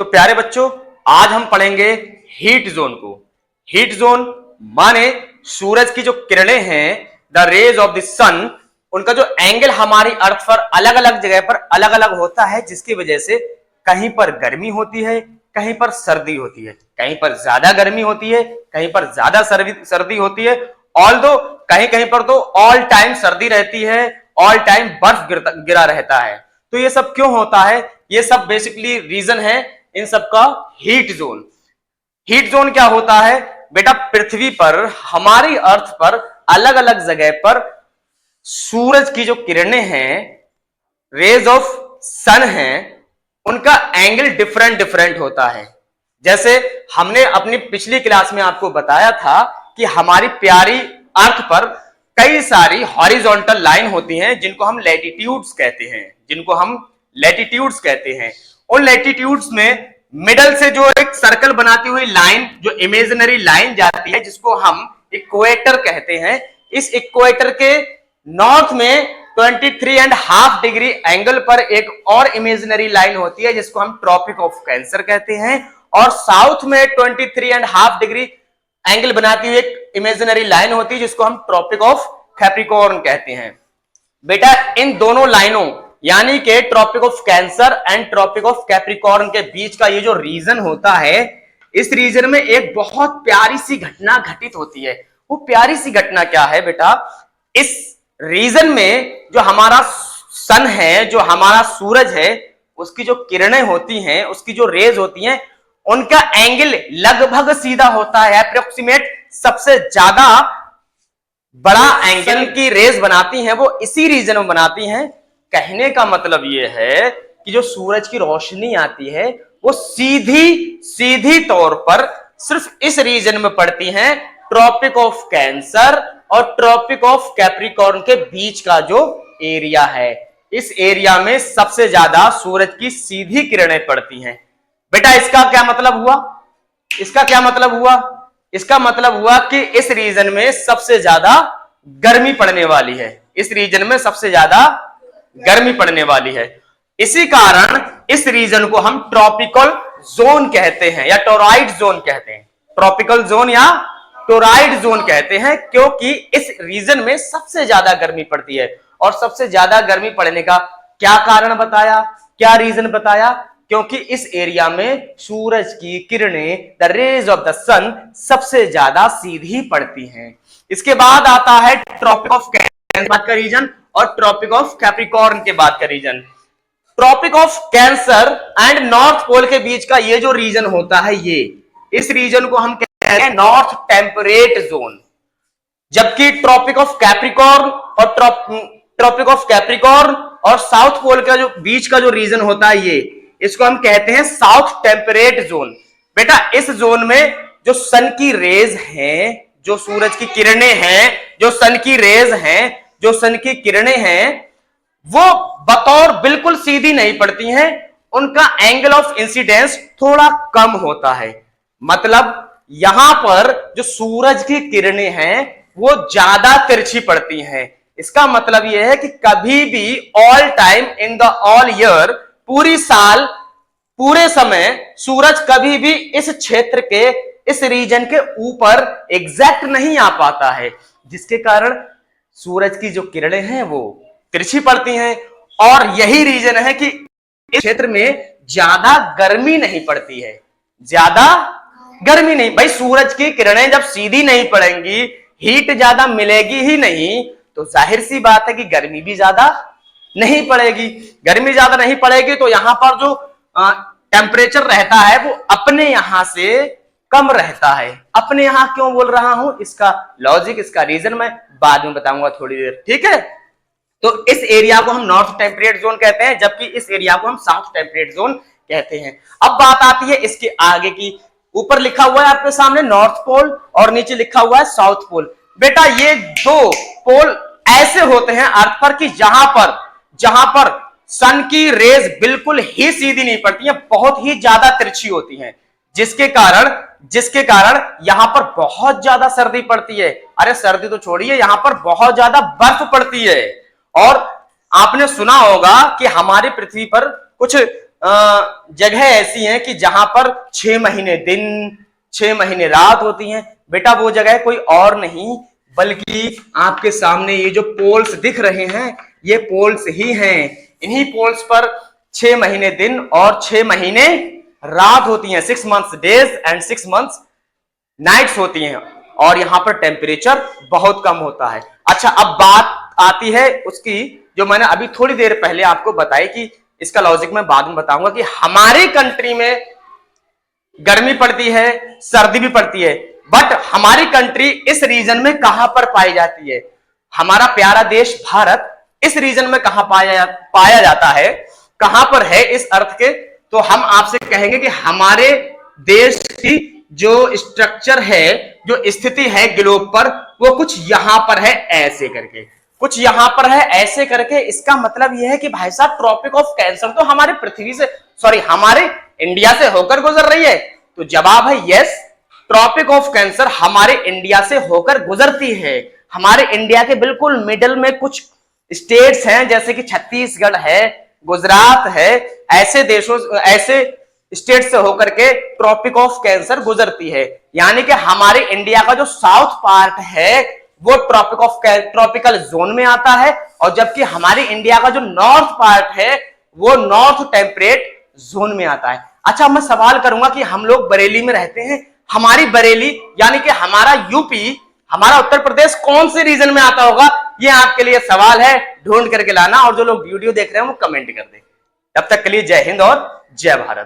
तो प्यारे बच्चों, आज हम पढ़ेंगे हीट जोन को। हीट जोन माने सूरज की जो किरणें हैं, द रेज ऑफ द सन, उनका जो एंगल हमारी अर्थ पर अलग अलग जगह पर अलग अलग होता है, जिसकी वजह से कहीं पर गर्मी होती है, कहीं पर सर्दी होती है, कहीं पर ज्यादा गर्मी होती है, कहीं पर ज्यादा सर्दी होती है। ऑल्दो कहीं कहीं पर तो ऑल टाइम सर्दी रहती है, ऑल टाइम बर्फ गिरा रहता है। तो ये सब क्यों होता है? ये सब बेसिकली रीजन है इन सब का हीट जोन। हीट जोन क्या होता है बेटा? पृथ्वी पर, हमारी अर्थ पर अलग अलग जगह पर सूरज की जो किरणें हैं, रेज ऑफ सन हैं, उनका एंगल डिफरेंट डिफरेंट होता है। जैसे हमने अपनी पिछली क्लास में आपको बताया था कि हमारी प्यारी अर्थ पर कई सारी हॉरिजॉन्टल लाइन होती हैं, जिनको हम लैटिट्यूड्स कहते हैं। उन लैटिट्यूड्स में मिडल से जो एक सर्कल बनाती हुई लाइन, जो इमेजिनरी लाइन जाती है, जिसको हम इक्वेटर कहते हैं, इस इक्वेटर के नॉर्थ में 23.5 डिग्री एंगल पर एक और इमेजिनरी लाइन होती है, जिसको हम ट्रॉपिक ऑफ कैंसर कहते हैं, और साउथ में 23.5 डिग्री एंगल बनाती हुई एक इमेजिनरी लाइन होती है, जिसको हम ट्रॉपिक ऑफ कैप्रिकॉर्न कहते हैं। बेटा, इन दोनों लाइनों यानी कि Tropic of Cancer and Tropic of Capricorn के बीच का ये जो रीजन होता है, इस रीजन में एक बहुत प्यारी सी घटना घटित होती है। वो प्यारी सी घटना क्या है बेटा? इस रीजन में जो हमारा सन है, जो हमारा सूरज है, उसकी जो किरणें होती हैं, उसकी जो रेज होती हैं, उनका एंगल लगभग सीधा होता है, अप्रोक्सीमेट। सबसे ज्यादा बड़ा एंगल की रेज बनाती हैं वो इसी रीजन में बनाती हैं। कहने का मतलब ये है कि जो सूरज की रोशनी आती है, वो सीधी तौर पर सिर्फ इस रीजन में पड़ती है, ट्रॉपिक ऑफ कैंसर और ट्रॉपिक ऑफ कैप्रिकॉर्न के बीच का जो एरिया है, इस एरिया में सबसे ज्यादा सूरज की सीधी किरणें पड़ती हैं। बेटा, इसका क्या मतलब हुआ? इसका मतलब हुआ कि इस रीजन में सबसे ज्यादा गर्मी पड़ने वाली है। इसी कारण इस रीजन को हम ट्रॉपिकल जोन कहते हैं या टोराइड जोन कहते हैं। ट्रॉपिकल जोन या टोराइड जोन कहते हैं, क्योंकि इस रीजन में सबसे ज्यादा गर्मी पड़ती है। और सबसे ज्यादा गर्मी पड़ने का क्या कारण बताया, क्या रीजन बताया? क्योंकि इस एरिया में सूरज की किरणें, the rays of the sun, सबसे ज्यादा सीधी पड़ती हैं। इसके बाद आता है ट्रॉपिक ऑफ कैंसर का रीजन और ट्रॉपिक ऑफ कैप्रिकॉर्न के बाद का region. Tropic of Cancer and North Pole के बीच का ये जो रीजन होता है, इस रीजन को हम कहते हैं नॉर्थ टेम्परेट जोन। जबकि ट्रॉपिक ऑफ कैप्रिकॉर्न और साउथ पोल का जो बीच का जो रीजन होता है, इसको हम कहते हैं साउथ टेम्परेट जोन। बेटा, इस जोन में जो सन की रेज हैं, जो सूरज की किरणें हैं, जो सन की रेज हैं, जो सन की किरणें हैं, वो बतौर बिल्कुल सीधी नहीं पड़ती हैं। उनका एंगल ऑफ इंसिडेंस थोड़ा कम होता है। मतलब यहां पर जो सूरज की किरणें हैं, वो ज्यादा तिरछी पड़ती हैं। इसका मतलब यह है कि कभी भी all time in the all year, पूरी साल, पूरे समय सूरज कभी भी इस क्षेत्र के, इस रीजन के ऊपर एग्जैक्ट नहीं आ पाता है, जिसके कारण सूरज की जो किरणें हैं वो तिरछी पड़ती हैं। और यही रीजन है कि इस क्षेत्र में ज्यादा गर्मी नहीं पड़ती है, ज्यादा गर्मी नहीं। भाई, सूरज की किरणें जब सीधी नहीं पड़ेंगी, हीट ज्यादा मिलेगी ही नहीं, तो जाहिर सी बात है कि गर्मी भी ज्यादा नहीं पड़ेगी। तो यहां पर जो टेम्परेचर रहता है वो अपने यहां से कम रहता है। अपने यहां क्यों बोल रहा हूं, इसका लॉजिक, इसका रीजन मैं बाद में बताऊंगा थोड़ी देर, ठीक है? तो इस एरिया को हम नॉर्थ टेम्परेट जोन कहते हैं, जबकि इस एरिया को हम साउथ टेम्परेट जोन कहते हैं। अब बात आती है इसके आगे की। ऊपर लिखा हुआ है आपके सामने नॉर्थ पोल और नीचे लिखा हुआ है साउथ पोल। बेटा, ये दो पोल ऐसे होते हैं अर्थ पर कि जहां पर सन की रेज बिल्कुल ही सीधी नहीं पड़ती है, बहुत ही ज्यादा तिरछी होती हैं, जिसके कारण यहां पर बहुत ज्यादा सर्दी पड़ती है। अरे सर्दी तो छोड़िए, यहां पर बहुत ज्यादा बर्फ पड़ती है। और आपने सुना होगा कि हमारी पृथ्वी पर कुछ जगह ऐसी हैं कि जहां पर 6 महीने दिन 6 महीने रात होती हैं। बेटा वो जगह कोई और नहीं बल्कि आपके सामने ये जो पोल्स दिख रहे हैं ये पोल्स ही हैं। इन्हीं पोल्स पर 6 महीने दिन और 6 महीने रात होती हैं। 6 months days and 6 months nights होती हैं और यहां पर टेम्परेचर बहुत कम होता है। अच्छा, अब बात आती है उसकी जो मैंने अभी थोड़ी देर पहले आपको बताई कि इसका लॉजिक मैं बाद में बताऊंगा कि हमारी कंट्री में गर्मी पड़ती है, सर्दी भी पड़ती है, बट हमारी कंट्री इस रीजन में कहां पर पाई जाती है? हमारा प्यारा देश भारत इस रीजन में कहां पाया जाता है, कहां पर है इस अर्थ के? तो हम आपसे कहेंगे कि हमारे देश की जो स्ट्रक्चर है, जो स्थिति है ग्लोब पर, वो कुछ यहां पर है ऐसे करके, कुछ यहां पर है ऐसे करके। इसका मतलब यह है कि भाई साहब ट्रॉपिक ऑफ कैंसर तो हमारे पृथ्वी से, सॉरी हमारे इंडिया से होकर गुजर रही है। तो जवाब है यस, ट्रॉपिक ऑफ कैंसर हमारे इंडिया से होकर गुजरती है। हमारे इंडिया के बिल्कुल मिडिल में कुछ स्टेट्स हैं जैसे कि छत्तीसगढ़ है, गुजरात है, ऐसे देशों, ऐसे स्टेट से होकर के ट्रॉपिक ऑफ कैंसर गुजरती है। यानी कि हमारे इंडिया का जो साउथ पार्ट है वो ट्रॉपिकल जोन में आता है, और जबकि हमारे इंडिया का जो नॉर्थ पार्ट है वो नॉर्थ टेम्परेट जोन में आता है। अच्छा, मैं सवाल करूंगा कि हम लोग बरेली में रहते हैं, हमारी बरेली यानी कि हमारा यूपी, हमारा उत्तर प्रदेश कौन से रीजन में आता होगा? ये आपके लिए सवाल है, ढूंढ करके लाना, और जो लोग वीडियो देख रहे हैं वो कमेंट कर दें। तब तक के लिए जय हिंद और जय भारत।